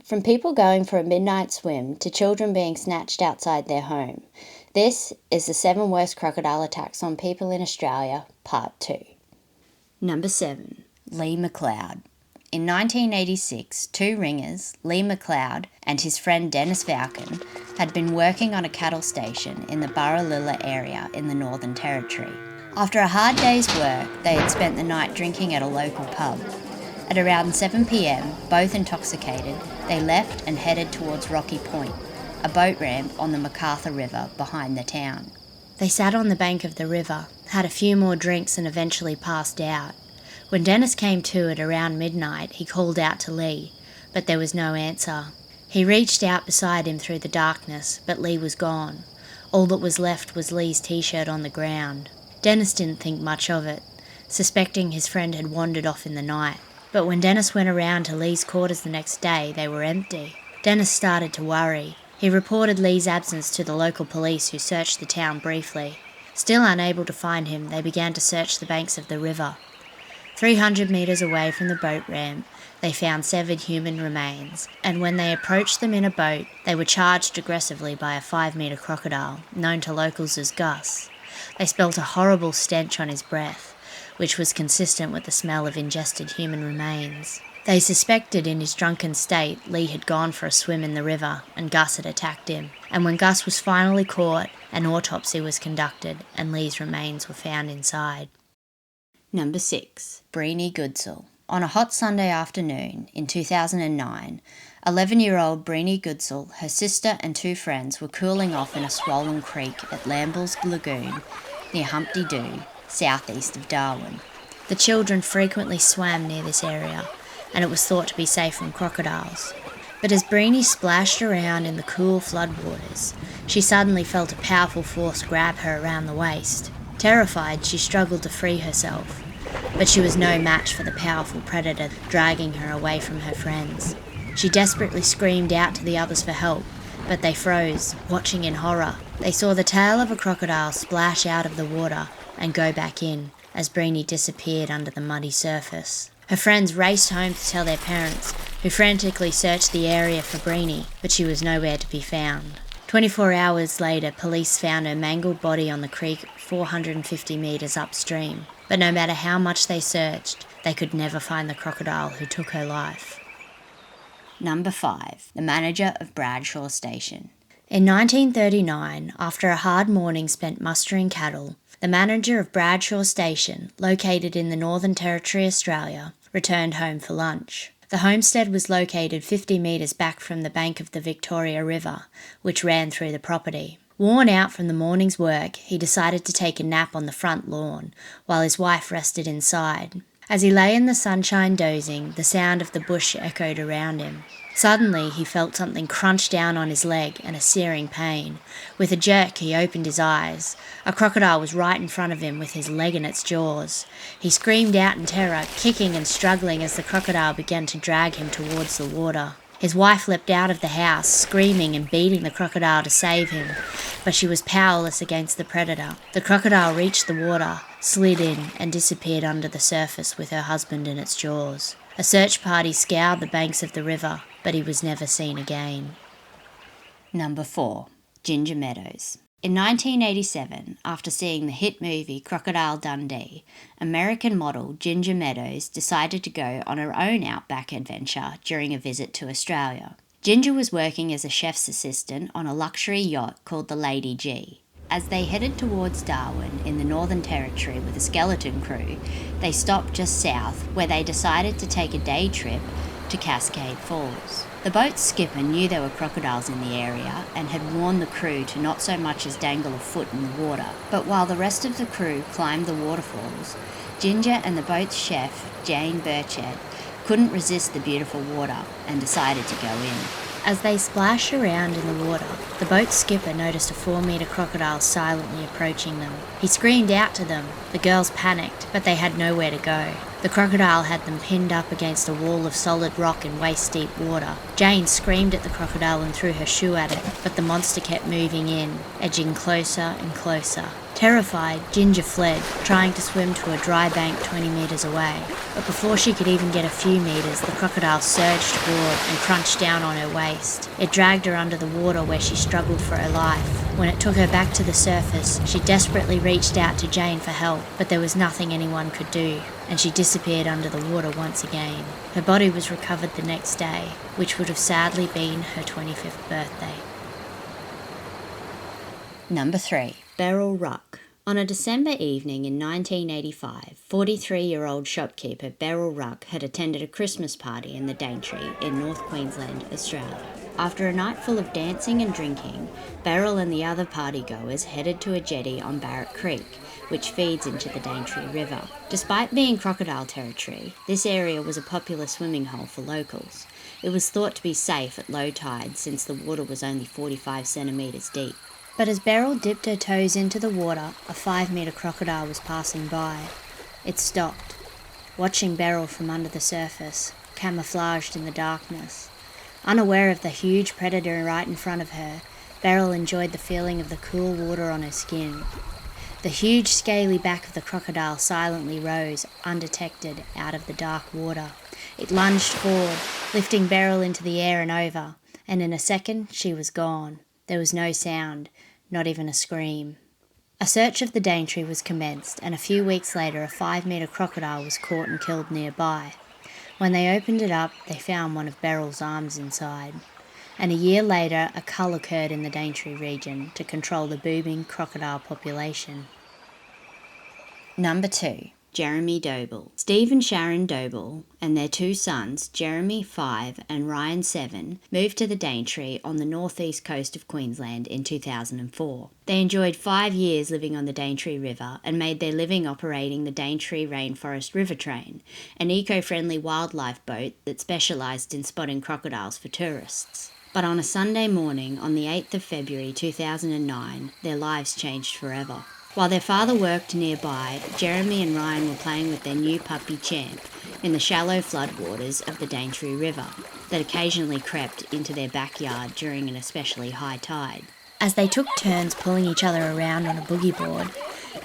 From people going for a midnight swim to children being snatched outside their home, this is the 7 worst crocodile attacks on people in Australia, Part 2. Number 7. Lee McLeod. In 1986, 2 ringers, Lee McLeod and his friend Dennis Valken, had been working on a cattle station in the Baralilla area in the Northern Territory. After a hard day's work, they had spent the night drinking at a local pub. At around 7 p.m, both intoxicated, they left and headed towards Rocky Point, a boat ramp on the MacArthur River behind the town. They sat on the bank of the river, had a few more drinks and eventually passed out. When Dennis came to at around midnight, he called out to Lee, but there was no answer. He reached out beside him through the darkness, but Lee was gone. All that was left was Lee's t-shirt on the ground. Dennis didn't think much of it, suspecting his friend had wandered off in the night. But when Dennis went around to Lee's quarters the next day, they were empty. Dennis started to worry. He reported Lee's absence to the local police, who searched the town briefly. Still unable to find him, they began to search the banks of the river. 300 metres away from the boat ramp, they found severed human remains, and when they approached them in a boat, they were charged aggressively by a 5-metre crocodile, known to locals as Gus. They smelt a horrible stench on his breath, which was consistent with the smell of ingested human remains. They suspected in his drunken state Lee had gone for a swim in the river and Gus had attacked him, and when Gus was finally caught, an autopsy was conducted and Lee's remains were found inside. Number 6. Breeny Goodsall. On a hot Sunday afternoon in 2009, 11-year-old Breeny Goodsall, her sister and 2 friends were cooling off in a swollen creek at Lamble's Lagoon near Humpty Doo, southeast of Darwin. The children frequently swam near this area, and it was thought to be safe from crocodiles. But as Breeny splashed around in the cool floodwaters, she suddenly felt a powerful force grab her around the waist. Terrified, she struggled to free herself, but she was no match for the powerful predator dragging her away from her friends. She desperately screamed out to the others for help, but they froze, watching in horror. They saw the tail of a crocodile splash out of the water and go back in as Breeny disappeared under the muddy surface. Her friends raced home to tell their parents, who frantically searched the area for Breeny, but she was nowhere to be found. 24 hours later, police found her mangled body on the creek 450 metres upstream, but no matter how much they searched, they could never find the crocodile who took her life. Number 5. The manager of Bradshaw Station. In 1939, after a hard morning spent mustering cattle, the manager of Bradshaw Station, located in the Northern Territory, Australia, returned home for lunch. The homestead was located 50 metres back from the bank of the Victoria River, which ran through the property. Worn out from the morning's work, he decided to take a nap on the front lawn, while his wife rested inside. As he lay in the sunshine dozing, the sound of the bush echoed around him. Suddenly, he felt something crunch down on his leg and a searing pain. With a jerk, he opened his eyes. A crocodile was right in front of him with his leg in its jaws. He screamed out in terror, kicking and struggling as the crocodile began to drag him towards the water. His wife leapt out of the house, screaming and beating the crocodile to save him, but she was powerless against the predator. The crocodile reached the water, slid in, and disappeared under the surface with her husband in its jaws. A search party scoured the banks of the river, but he was never seen again. Number 4. Ginger Meadows. In 1987, after seeing the hit movie Crocodile Dundee, American model Ginger Meadows decided to go on her own outback adventure during a visit to Australia. Ginger was working as a chef's assistant on a luxury yacht called the Lady G. As they headed towards Darwin in the Northern Territory with a skeleton crew, they stopped just south, where they decided to take a day trip to Cascade Falls. The boat's skipper knew there were crocodiles in the area and had warned the crew to not so much as dangle a foot in the water. But while the rest of the crew climbed the waterfalls, Ginger and the boat's chef, Jane Burchett, couldn't resist the beautiful water and decided to go in. As they splashed around in the water, the boat's skipper noticed a 4-metre crocodile silently approaching them. He screamed out to them. The girls panicked, but they had nowhere to go. The crocodile had them pinned up against a wall of solid rock in waist-deep water. Jane screamed at the crocodile and threw her shoe at it, but the monster kept moving in, edging closer and closer. Terrified, Ginger fled, trying to swim to a dry bank 20 metres away. But before she could even get a few metres, the crocodile surged forward and crunched down on her waist. It dragged her under the water where she struggled for her life. When it took her back to the surface, she desperately reached out to Jane for help, but there was nothing anyone could do, and she disappeared under the water once again. Her body was recovered the next day, which would have sadly been her 25th birthday. Number 3. Beryl Ruck. On a December evening in 1985, 43-year-old shopkeeper Beryl Ruck had attended a Christmas party in the Daintree in North Queensland, Australia. After a night full of dancing and drinking, Beryl and the other partygoers headed to a jetty on Barrett Creek, which feeds into the Daintree River. Despite being crocodile territory, this area was a popular swimming hole for locals. It was thought to be safe at low tide since the water was only 45 centimetres deep. But as Beryl dipped her toes into the water, a 5-metre crocodile was passing by. It stopped, watching Beryl from under the surface, camouflaged in the darkness. Unaware of the huge predator right in front of her, Beryl enjoyed the feeling of the cool water on her skin. The huge scaly back of the crocodile silently rose, undetected, out of the dark water. It lunged forward, lifting Beryl into the air and over, and in a second she was gone. There was no sound, not even a scream. A search of the Daintree was commenced, and a few weeks later a 5-metre crocodile was caught and killed nearby. When they opened it up, they found one of Beryl's arms inside. And a year later, a cull occurred in the Daintree region to control the booming crocodile population. Number 2. Jeremy Doble. Steve and Sharon Doble and their 2 sons, Jeremy 5 and Ryan 7, moved to the Daintree on the northeast coast of Queensland in 2004. They enjoyed 5 years living on the Daintree River and made their living operating the Daintree Rainforest River Train, an eco-friendly wildlife boat that specialised in spotting crocodiles for tourists. But on a Sunday morning on the 8th of February 2009, their lives changed forever. While their father worked nearby, Jeremy and Ryan were playing with their new puppy Champ in the shallow floodwaters of the Daintree River that occasionally crept into their backyard during an especially high tide. As they took turns pulling each other around on a boogie board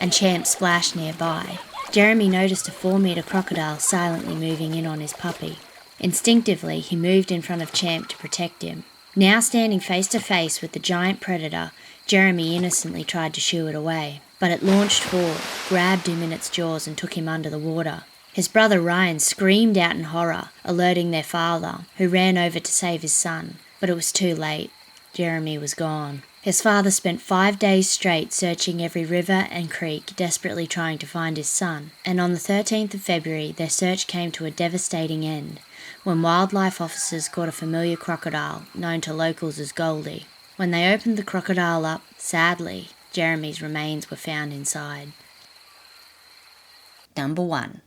and Champ splashed nearby, Jeremy noticed a 4-metre crocodile silently moving in on his puppy. Instinctively, he moved in front of Champ to protect him. Now standing face to face with the giant predator, Jeremy innocently tried to shoo it away. But it launched forward, grabbed him in its jaws and took him under the water. His brother Ryan screamed out in horror, alerting their father, who ran over to save his son. But it was too late. Jeremy was gone. His father spent 5 days straight searching every river and creek, desperately trying to find his son. And on the 13th of February, their search came to a devastating end, when wildlife officers caught a familiar crocodile, known to locals as Goldie. When they opened the crocodile up, sadly, Jeremy's remains were found inside. Number 1.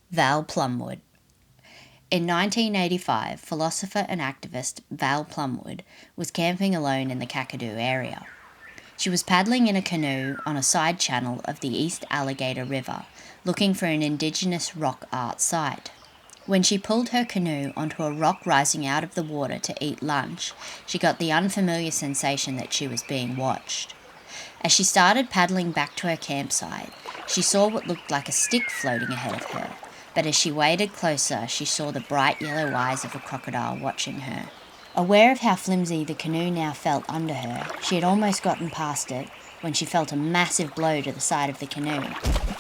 Val Plumwood. In 1985, philosopher and activist Val Plumwood was camping alone in the Kakadu area. She was paddling in a canoe on a side channel of the East Alligator River, looking for an Indigenous rock art site. When she pulled her canoe onto a rock rising out of the water to eat lunch, she got the unfamiliar sensation that she was being watched. As she started paddling back to her campsite, she saw what looked like a stick floating ahead of her, but as she waded closer, she saw the bright yellow eyes of a crocodile watching her. Aware of how flimsy the canoe now felt under her, she had almost gotten past it when she felt a massive blow to the side of the canoe.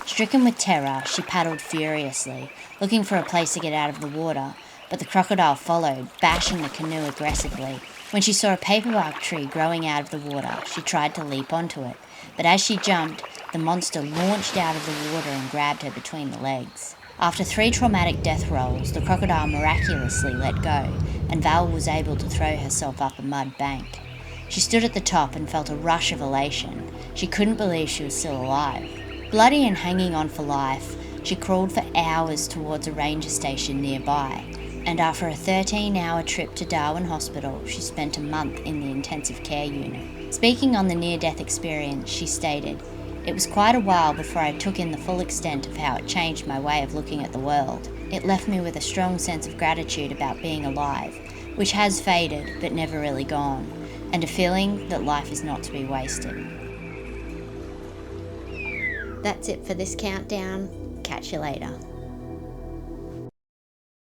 Stricken with terror, she paddled furiously, looking for a place to get out of the water, but the crocodile followed, bashing the canoe aggressively. When she saw a paperbark tree growing out of the water, she tried to leap onto it, but as she jumped, the monster launched out of the water and grabbed her between the legs. After 3 traumatic death rolls, the crocodile miraculously let go, and Val was able to throw herself up a mud bank. She stood at the top and felt a rush of elation. She couldn't believe she was still alive. Bloody and hanging on for life, she crawled for hours towards a ranger station nearby, and after a 13-hour trip to Darwin Hospital, she spent a month in the intensive care unit. Speaking on the near-death experience, she stated, "It was quite a while before I took in the full extent of how it changed my way of looking at the world. It left me with a strong sense of gratitude about being alive, which has faded but never really gone, and a feeling that life is not to be wasted." That's it for this countdown. Catch you later.